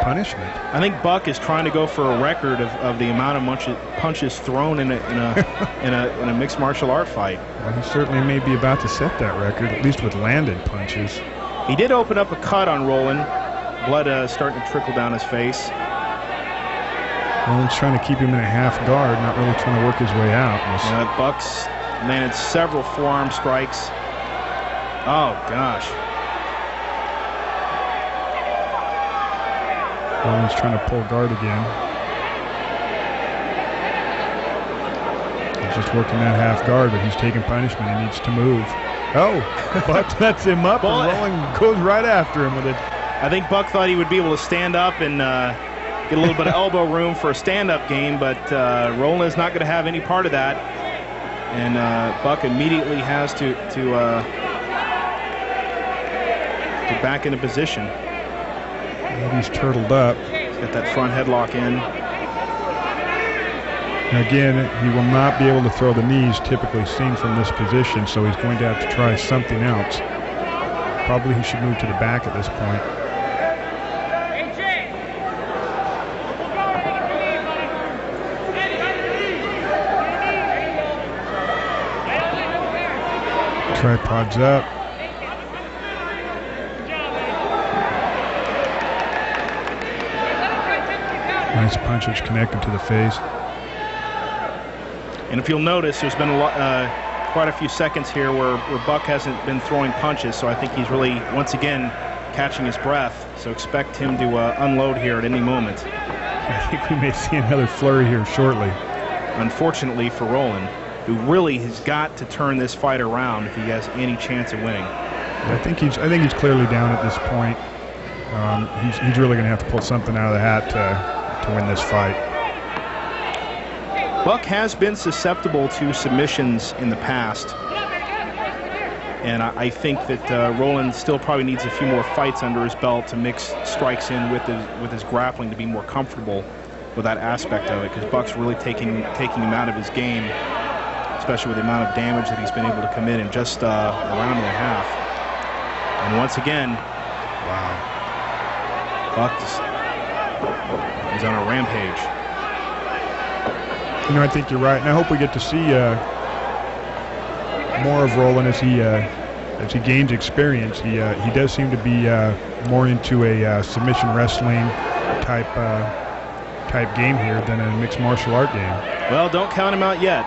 punishment. I think Buck is trying to go for a record of the amount of punches thrown in a mixed martial art fight. Well, he certainly may be about to set that record, at least with landed punches. He did open up a cut on Rolan. Blood starting to trickle down his face. Rolan's trying to keep him in a half guard, not really trying to work his way out. Buck's landed several forearm strikes. Oh, gosh. Rolan's trying to pull guard again. He's just working that half guard, but he's taking punishment. He needs to move. Oh, Buck sets him up, and Rolan goes right after him with it. I think Buck thought he would be able to stand up and get a little bit of elbow room for a stand-up game, but Rolan is not going to have any part of that. And Buck immediately has to back into position. He's turtled up. He's got that front headlock in. Again, he will not be able to throw the knees typically seen from this position, so he's going to have to try something else. Probably he should move to the back at this point. Tripod's up. Nice punches connected to the face. And if you'll notice, there's been quite a few seconds here where Buck hasn't been throwing punches, so I think he's really, once again, catching his breath. So expect him to unload here at any moment. I think we may see another flurry here shortly. Unfortunately for Rolan, who really has got to turn this fight around if he has any chance of winning. I think he's clearly down at this point. He's really going to have to pull something out of the hat to win this fight. Buck has been susceptible to submissions in the past, and I think that Rolan still probably needs a few more fights under his belt to mix strikes in with his grappling to be more comfortable with that aspect of it, because Buck's really taking him out of his game, especially with the amount of damage that he's been able to commit in just a round and a half. And once again, wow, Buck is on a rampage. I think you're right, and I hope we get to see more of Rolan as he gains experience. He does seem to be more into a submission wrestling type game here than a mixed martial art game. Well, don't count him out yet.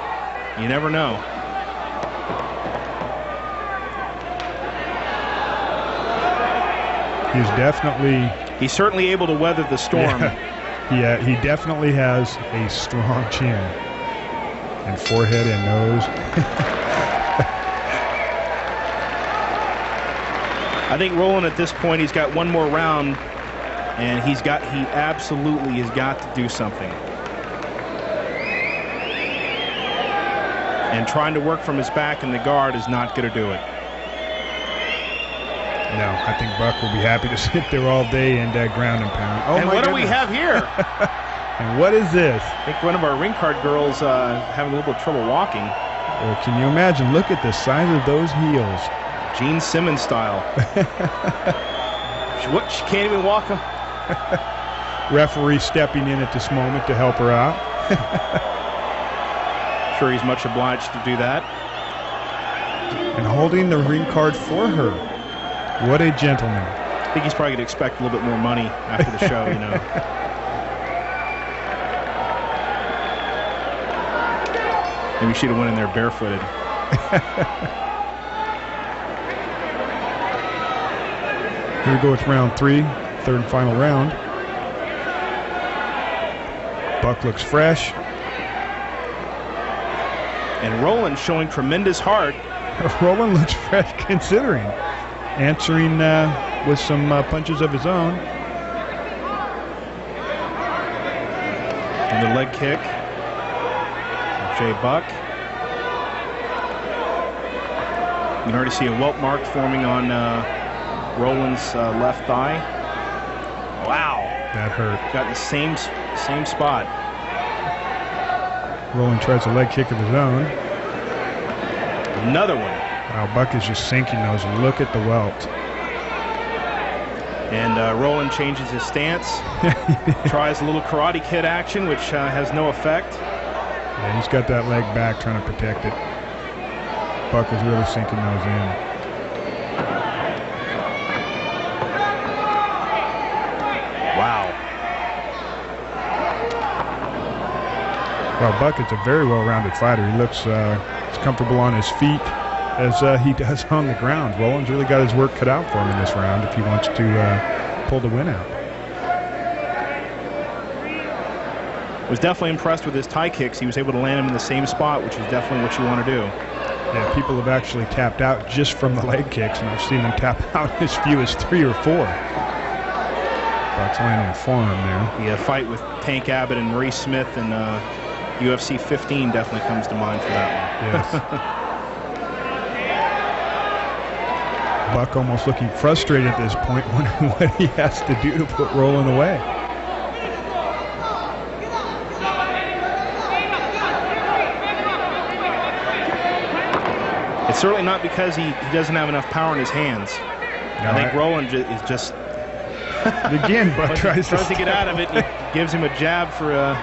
You never know. He's certainly able to weather the storm. Yeah, he definitely has a strong chin and forehead and nose. I think Rolan at this point, he's got one more round, and he absolutely has got to do something. And trying to work from his back in the guard is not going to do it. No, I think Buck will be happy to sit there all day and ground and pound. Oh, and my what goodness. do we have here? And what is this? I think one of our ring card girls having a little bit of trouble walking. Well, can you imagine? Look at the size of those heels. Gene Simmons style. She can't even walk them. Referee stepping in at this moment to help her out. Sure, he's much obliged to do that. And holding the ring card for her. What a gentleman. I think he's probably going to expect a little bit more money after the show, you know. Maybe she'd have went in there barefooted. Here we go with round 3, third and final round. Buck looks fresh. And Rolan showing tremendous heart. Rolan looks fresh considering. Answering with some punches of his own. And the leg kick. Jay Buck. You can already see a welt mark forming on Rolan's left thigh. Wow. That hurt. Got the same spot. Rolan tries a leg kick of his own. Another one. Wow, Buck is just sinking those. Look at the welt. And Rolan changes his stance, tries a little Karate Kid action, which has no effect. Yeah, he's got that leg back trying to protect it. Buck was really sinking those in. Wow. Well, Buck is a very well-rounded fighter. He looks as comfortable on his feet as he does on the ground. Rolan's really got his work cut out for him in this round if he wants to pull the win out. Was definitely impressed with his tie kicks. He was able to land them in the same spot, which is definitely what you want to do. Yeah, people have actually tapped out just from the leg kicks, and I've seen them tap out as few as 3 or 4. Buck's landing a forearm there. The fight with Tank Abbott and Maurice Smith and UFC 15 definitely comes to mind for that one. Yes. Buck almost looking frustrated at this point, wondering what he has to do to put Rolan away. It's certainly not because he doesn't have enough power in his hands. No, I think Rolan is just... Again, Buck tries to get out of it. And he gives him a jab for a...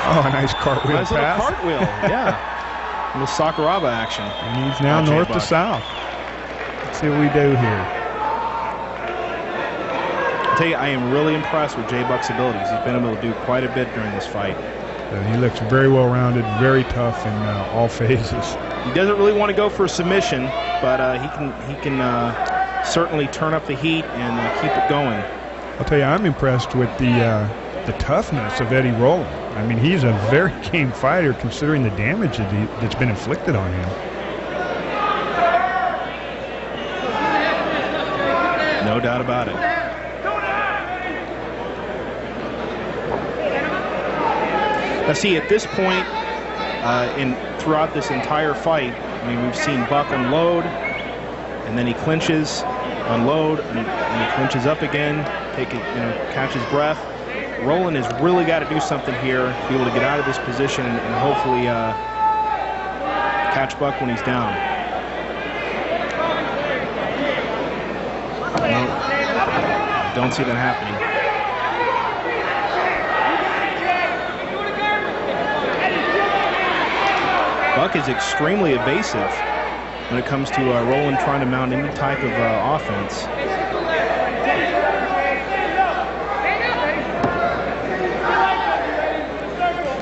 Oh, a nice cartwheel nice pass. Little cartwheel, yeah. A little Sakuraba action. And he's now north to south. Let's see what we do here. I'll tell you, I am really impressed with Jay Buck's abilities. He's been able to do quite a bit during this fight. He looks very well-rounded, very tough in all phases. He doesn't really want to go for a submission, but he can certainly turn up the heat and keep it going. I'll tell you, I'm impressed with the toughness of Eddie Rolan. I mean, he's a very game fighter considering the damage that's been inflicted on him. No doubt about it. Now see, at this point, throughout this entire fight, I mean, we've seen Buck unload, and then he clinches, unload, and he clinches up again, catch his breath. Rolan has really got to do something here, be able to get out of this position and hopefully catch Buck when he's down. No, don't see that happening. Buck is extremely evasive when it comes to Rolan trying to mount any type of offense.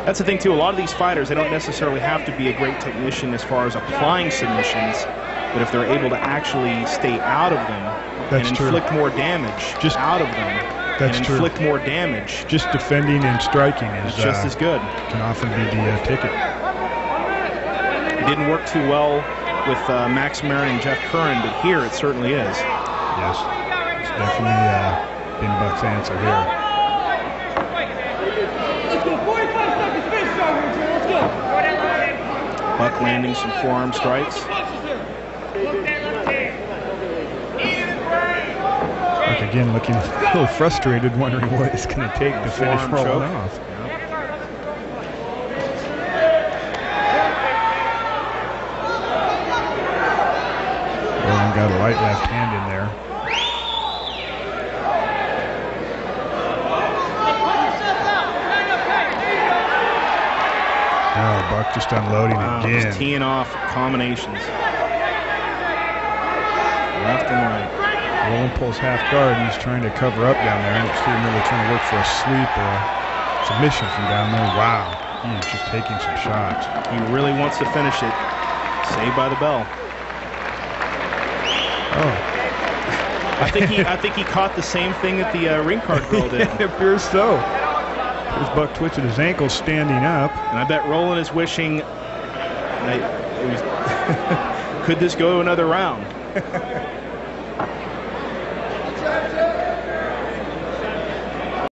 That's the thing, too. A lot of these fighters, they don't necessarily have to be a great technician as far as applying submissions, but if they're able to actually stay out of them and inflict more damage just out of them, inflict more damage. Just defending and striking is just as good. Can often be the ticket. It didn't work too well with Max Marin and Jeff Curran, but here it certainly is. Yes, it's definitely been Buck's answer here. Buck landing some forearm strikes. Buck again looking a little frustrated, wondering what it's going to take to finish Rolan off. Rolan got a light left hand in there. Oh, Buck just unloading again. Just teeing off combinations. Left and right. Rolan pulls half guard and he's trying to cover up down there. I don't see him really trying to look for a sweep or a submission from down there. Wow, he's just taking some shots. He really wants to finish it. Saved by the bell. Oh. I think he caught the same thing that the ring card girl did. It appears so. There's Buck twitching his ankle, standing up. And I bet Rolan is wishing, could this go another round?